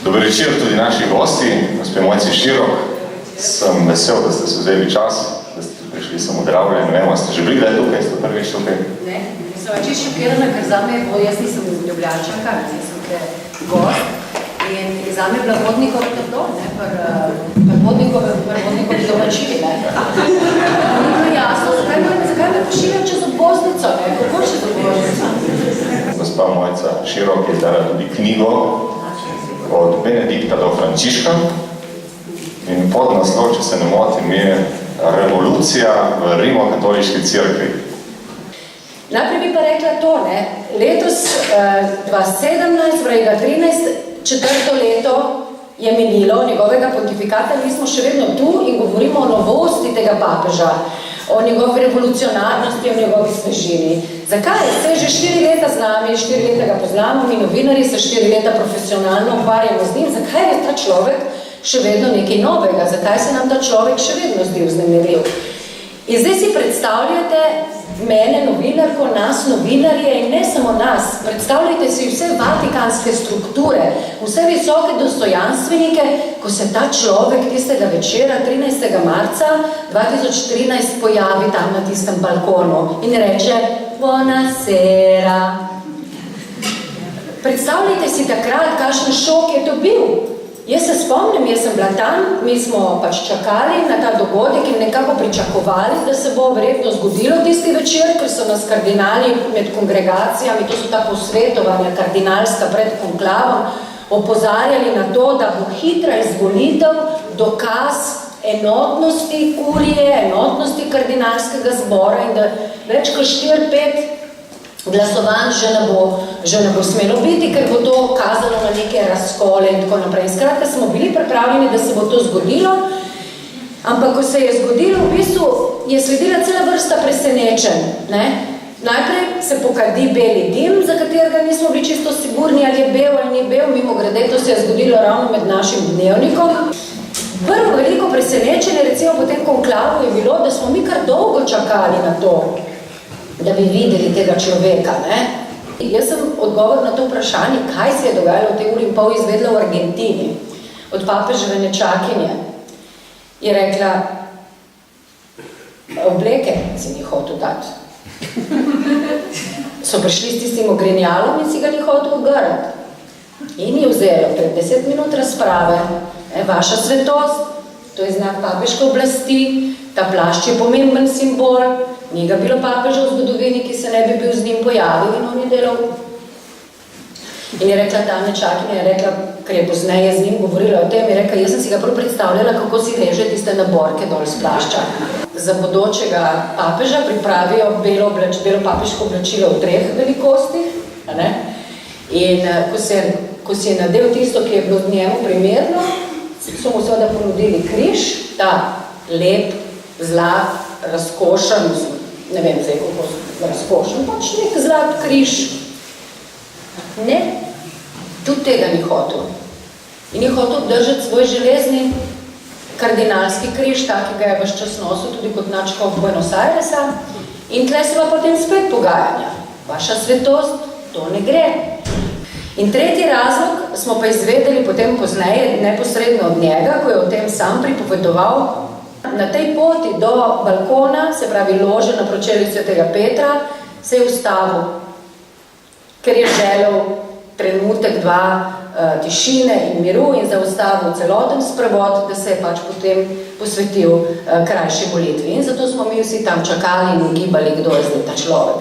Dober večer tudi naši gosti, gospe Mojci Širok. Sem vesel, da ste se vzeli čas, da ste prišli samo zdravljeni. Ne vem, ste že bili kdaj tukaj, ste prvič tukaj? Ne, sem čisto šokirana, ker zame je bilo, jaz nisem Ljubljančanka, nisem te gost. In zame je bila Vodnikova trdo, ne, Vodnikovi domačini, ne. Ni mi jasno, zakaj me pošiljajo čez obvoznico, ne, kako čez obvoznico? Gospa Mojca Širok je izdala tudi knjigo od Benedikta do Frančiška in podnaslov, če se ne motim, je Revolucija v Rimokatoliški cerkvi. Najprej bi pa rekla to, ne, letos 2017, vrejga 13, četrto leto je minilo njegovega pontifikata, mi smo še vedno tu in govorimo o novosti tega papeža, o njegovi revolucionarnosti, o njegovi svežini. Zakaj? Se je že 4 leta z nami, 4 leta ga poznamo, mi novinari se 4 leta profesionalno ukvarjamo z njim. Zakaj je ta človek še vedno nekaj novega? Zakaj se nam ta človek še vedno zdi vznemirljiv? In zdaj si predstavljate mene, novinarko, nas, novinarje in ne samo nas. Predstavljajte si vse vatikanske strukture, vse visoke dostojanstvenike, ko se ta človek tistega večera, 13. marca 2013, pojavi tam na tistem balkonu in reče Buonasera. Predstavljajte si takrat, kakšen šok je to bil. Jaz se spomnim, jaz sem bila tam, mi smo pač čakali na ta dogodek in nekako pričakovali, da se bo verjetno zgodilo tisti večer, ker so nas kardinali med kongregacijami, to so ta posvetovanja kardinalska pred konklavom, opozarjali na to, da bo hitra izvolitev dokaz enotnosti kurije, enotnosti kardinalskega zbora in da več kot 4-5 glasovanj že ne bo smelo biti, ker bo to kazalo na neke razkole in tako naprej. Skratka, smo bili pripravljeni, da se bo to zgodilo, ampak ko se je zgodilo, v bistvu je sledila cela vrsta presenečenj. Najprej se pokadi beli dim, za katerega nismo bili čisto sigurni, ali je bel ali ni bel, mimogrede, to se je zgodilo ravno med našim dnevnikom. Prvo veliko presenečenje, recimo po tem konklavu, je bilo, da smo mi kar dolgo čakali na to, da bi videli tega človeka. Jaz sem odgovor na to vprašanje, kaj se je dogajalo v tej uri in pol izvedla v Argentini, od papeževe nečakinje. Je rekla, obleke si ni hotel dati. So prišli s tistim ogrinjalom in si ga ni hotel ograti. In je vzelo pred 10 minut razprave, vaša svetost, to je znak papeške oblasti, ta plašč je pomemben simbol, ni ga bilo papeža v zgodovini, ki se ne bi bil z njim pojavil in on je delal. In je rekla ta nečakinja, je rekla, ker je pozneje z njim govorila o tem, je rekla, jaz sem si ga prav predstavljala, kako si veže tiste naborke dol z plašča. Za bodočega papeža pripravijo belo papeško oblačilo v 3 velikostih. In ko si je nadel tisto, ki je bilo njemu primerno, so mu seveda ponudili križ, ta lep, zlat, razkošen, ne vem zdaj, kako razkošen, pač nek zlat križ. Ne, tudi tega ni hotel. In je hotel držati svoj železni kardinalski križ, tak, ki ga je ves čas nosil tudi kot nadškof Buenos Airesa. In tle se pa potem spet pogajanja. Vaša svetost, to ne gre. In tretji razlog smo pa izvedeli potem pozneje, neposredno od njega, ko je o tem sam pripovedoval. Na tej poti do balkona, se pravi lože na pročelju svetega Petra, se je ustavil, ker je želel trenutek, 2 tišine in miru in zaustavil celoten sprevod, da se je pač potem posvetil krajši molitvi. In zato smo mi vsi tam čakali in ugibali, kdo je zdaj ta človek.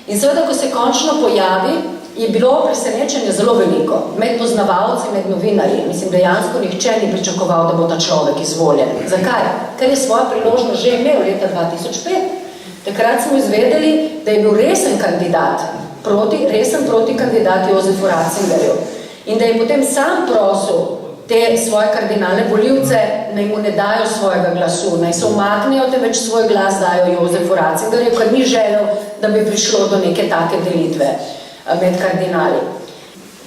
In seveda, ko se končno pojavi, je bilo presenečenje zelo veliko. Med poznavalci, med novinarji. Mislim, dejansko nihče ni pričakoval, da bo ta človek izvoljen. Zakaj? Ker je svojo priložnost že imel leta 2005. Takrat smo izvedeli, da je bil resen kandidat, resen protikandidat Jozefu Ratzingerju. In da je potem sam prosil te svoje kardinalne volivce, naj mu ne dajo svojega glasu, naj se umaknejo, temveč svoj glas dajo Jozefu Ratzingerju, ker ni želel, da bi prišlo do neke take delitve med kardinali.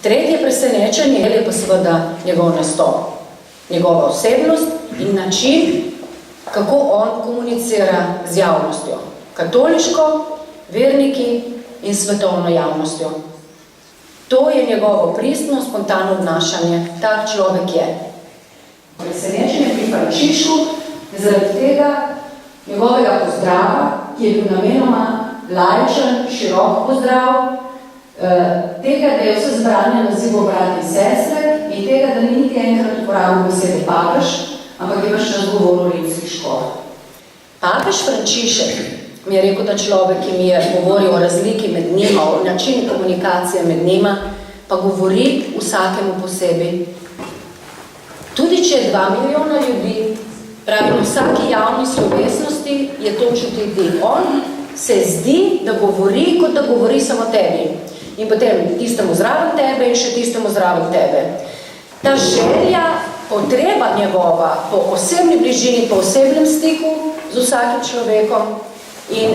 Tretje presenečenje je pa seveda njegov nastop, njegova osebnost in način, kako on komunicira z javnostjo. Katoliško, verniki in svetovno javnostjo. To je njegovo pristno, spontano obnašanje. Tak človek je. Presenečenje pri Frančišku je zaradi tega njegovega pozdrava, ki je bil namenoma laičen, širok pozdrav, tega, da je vse zbranje nazival brat in sestre in tega, da ni niti enkrat uporabil besede papež, ampak je ves čas govoril rimski škof. Papež Frančišek mi je rekel, da človek, ki mi je govoril o razliki med njima, o načinu komunikacije med njima, pa govori vsakemu posebej. Tudi če je 2 milijona ljudi, pravi, v vsaki javni slovesnosti je to čutiti. On se zdi, da govori, kot da govori samo tebi. In potem tistemu zraven tebe in še tistemu zraven tebe. Ta želja, potreba njegova po osebni bližini, po osebnem stiku z vsakim človekom in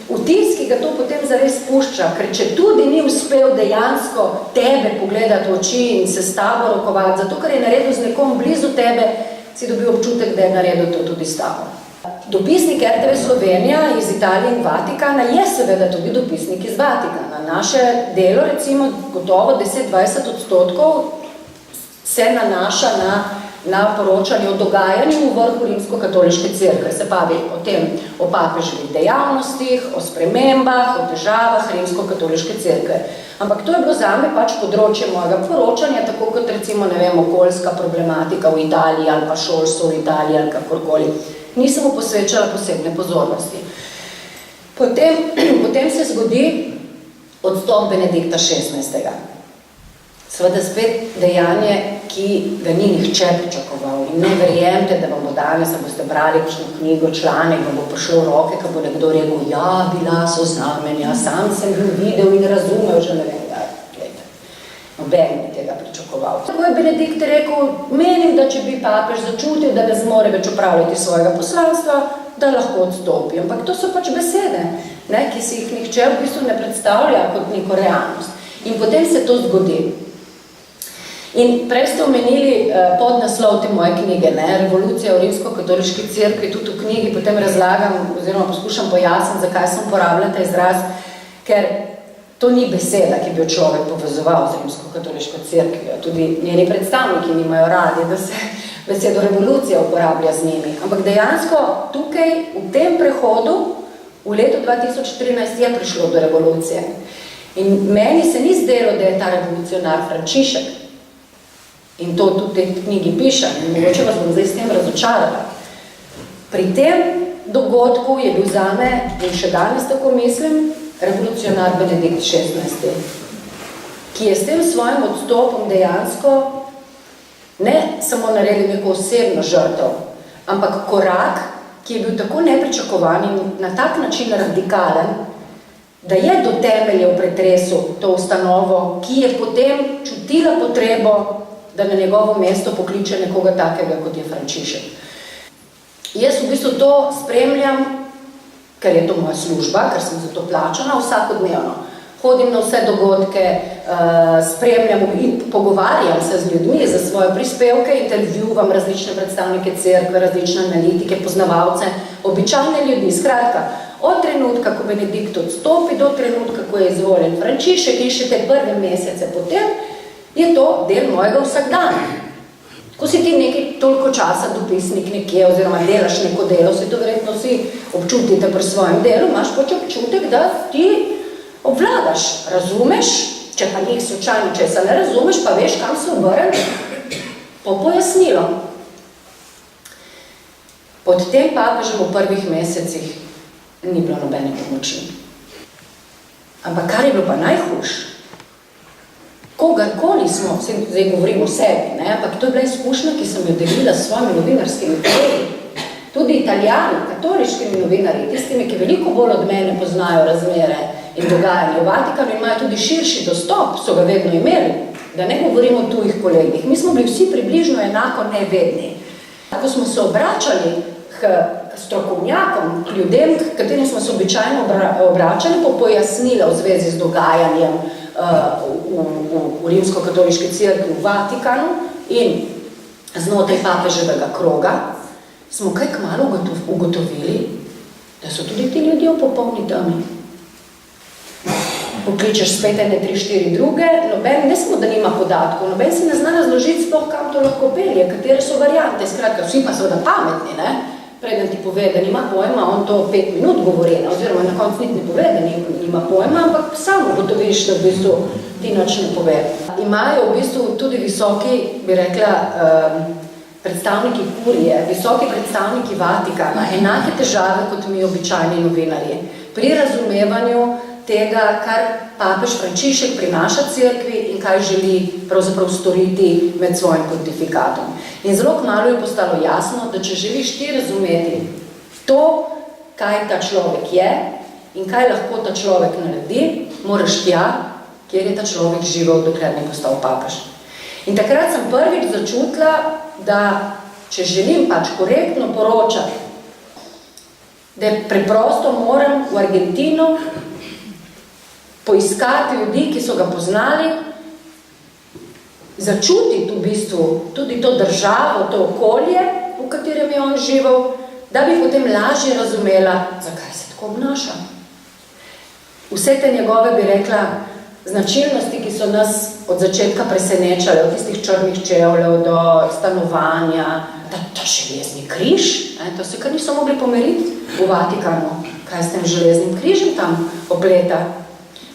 vtis, ki ga to potem zares pušča, ker če tudi ni uspel dejansko tebe pogledati v oči in se s tabo rokovati, zato ker je naredil z nekom blizu tebe, si dobil občutek, da je naredil to tudi s tabo. Dopisnik RTV Slovenija iz Italije in Vatikana je seveda tudi dopisnik iz Vatikana. Naše delo, recimo, gotovo 10-20% se nanaša na poročanje o dogajanju v vrhu Rimsko-katoliške cerkve, se pravi o papeževih dejavnostih, o spremembah, o težavah Rimsko-katoliške cerkve. Ampak to je bilo zame pač področje mojega poročanja, tako kot recimo, ne vem, okoljska problematika v Italiji ali pa šolstvo v Italiji ali kakorkoli. Nisem mu posvečala posebne pozornosti. Potem se zgodi odstop Benedikta XVI. Seveda spet dejanje, ki ga ni nihče pričakoval. In ne verjemte, da vam bo danes, da boste brali kakšno knjigo, članek, vam bo prišlo v roke, ko bo nekdo rekel, ja, bila so znamenja, sam sem bil videl in razumel, že ne vem, da, gledajte. Noben bi tega pričakoval. Tako je Benedikt rekel, menim, da če bi papež začutil, da ne zmore več upravljati svojega poslanstva, da lahko odstopi. Ampak to so pač besede, ne, ki si jih nihče v bistvu ne predstavlja kot neko realnost. In potem se to zgodi. In prej ste omenili podnaslov te moje knjige, ne, Revolucija v Rimsko-katoliški cerkvi, tudi v knjigi potem razlagam oziroma poskušam pojasniti, zakaj sem uporabljala ta izraz, ker to ni beseda, ki bi jo človek povezoval z Rimsko-katoliško cerkvijo. Tudi njeni predstavniki nimajo radi, da se besedo revolucija uporablja z njimi. Ampak dejansko tukaj, v tem prehodu, v letu 2013 je prišlo do revolucije. In meni se ni zdelo, da je ta revolucionar Frančišek. In to tudi v knjigi pišem. In mogoče vas bom zdaj s tem razočarala. Pri tem dogodku je bil zame, in še danes tako mislim, revolucionar Benedikt XVI, ki je s tem svojim odstopom dejansko ne samo naredil neko osebno žrtev, ampak korak, ki je bil tako nepričakovan in na tak način radikalen, da je do temeljev pretresel to ustanovo, ki je potem čutila potrebo, da na njegovo mesto pokliče nekoga takega, kot je Frančišek. Jaz v bistvu to spremljam, ker je to moja služba, ker sem za to plačana, vsakodnevno. Hodim na vse dogodke, spremljam in pogovarjam se z ljudmi za svoje prispevke, intervjuvam različne predstavnike cerkve, različne analitike, poznavalce, običajne ljudi. Skratka, od trenutka, ko Benedikt odstopi, do trenutka, ko je izvoljen Frančišek in še te prve mesece potem, je to del mojega vsakdana. Ko si ti nekaj toliko časa dopisnik nekje oziroma delaš neko delo, si to verjetno vsi občutite pri svojem delu, imaš pač občutek, da ti obvladaš, razumeš, če pa njih slučajno česa ne razumeš, pa veš, kam se obrniti po pojasnilo. Pod tem papežem v prvih mesecih ni bilo nobene pomoči. Ampak kar je bilo pa najhujše, kogarkoli smo, zdaj govorim o sebi, ne, ampak to je bila izkušnja, ki sem jo delila s svojimi novinarskimi kolegi. Tudi Italijani, katoliškimi novinarji, tistimi, ki veliko bolj od mene poznajo razmere in dogajanje v Vatikanu, imajo tudi širši dostop, so ga vedno imeli, da ne govorimo o tujih kolegih. Mi smo bili vsi približno enako nevedni. Ko smo se obračali k strokovnjakom, k ljudem, k katerim smo se običajno obračali po pojasnila v zvezi z dogajanjem v Rimsko-katoliški cerkvi v Vatikanu in znotraj papeževega kroga, smo kaj kmalu ugotovili, da so tudi ti ljudje v popolni temi. pokličeš spet ene 3-4 druge, noben, ne samo da nima podatkov, noben si ne zna razložiti sploh, kam to lahko pelje, katere so variante, skratka, vsi pa seveda pametni, ne? Preden ti pove, da nima pojma, on to 5 minut govori, oziroma na koncu niti ne pove, da nima pojma, ampak samo ugotoviš, da v bistvu ti nič ne pove. Imajo v bistvu tudi visoki, bi rekla, predstavniki kurije, visoki predstavniki Vatikana, enake težave kot mi običajni novinarji, pri razumevanju tega, kar papež Frančišek prinaša cerkvi in kaj želi pravzaprav storiti med svojim pontifikatom. In zelo kmalu je postalo jasno, da če želiš ti razumeti to, kaj ta človek je in kaj lahko ta človek naredi, moraš tja, kjer je ta človek živel, dokler ni postal papež. In takrat sem prvič začutila, da če želim pač korektno poročati, da preprosto moram v Argentino poiskati ljudi, ki so ga poznali, začutiti v bistvu tudi to državo, to okolje, v katerem je on živel, da bi potem lažje razumela, zakaj se tako obnaša. Vse te njegove, bi rekla, značilnosti, ki so nas od začetka presenečale, od tistih črnih čevljev do stanovanja, ta železni križ, to se kar niso mogli pomeriti v Vatikanu, kaj s tem železnim križem tam opleta.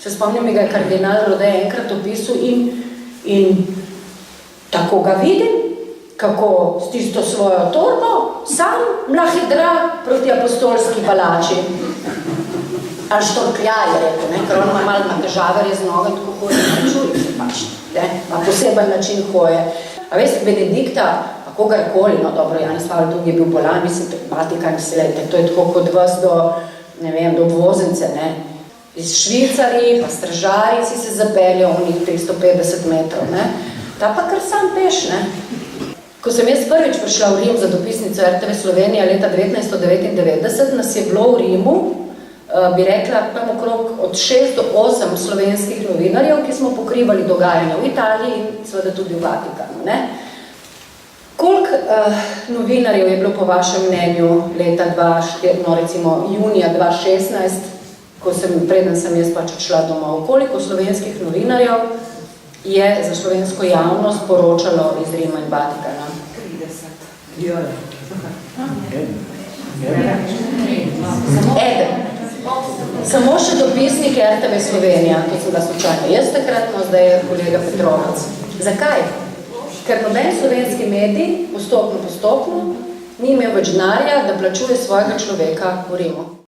Se spomnim, mi ga je kardinal Rode enkrat opisal in tako ga vidim, kako s tisto svojo torbo sam mlahidra proti apostolski palači. Ali štorklja je rekel, ne? Ker on ima malo na težave res noge, tako hoje na čulici pač, ne? Na poseben način hoje. A veste, Benedikta, pa kogarkoli, no dobro, Janez Pavel II je bil bolan, mislim, Vatikan, mislite, to je tako kot vas do, ne vem, do obvoznice, ne? Iz Švicari, pa stražari si se zapeljajo v njih 350 metrov, ne? Ta pa kar sam peš, ne? Ko sem jaz prvič prišla v Rim za dopisnico RTV Slovenija leta 1999, nas je bilo v Rimu, bi rekla, tam okrog od 6 do 8 slovenskih novinarjev, ki smo pokrivali dogajanje v Italiji in seveda tudi v Vatikanu, ne? Koliko novinarjev je bilo po vašem mnenju leta 2004, no recimo junija 2016, preden sem jaz pač odšla domov, koliko slovenskih novinarjev je za slovensko javnost poročalo iz Rima in Vatikana? 30. Eden. Samo še dopisnik RTV Slovenija, to sem bila slučajno jaz takrat, no zdaj je kolega Petrovac. Zakaj? Ker noben slovenski medij postopno ni imel več denarja, da plačuje svojega človeka v Rimu.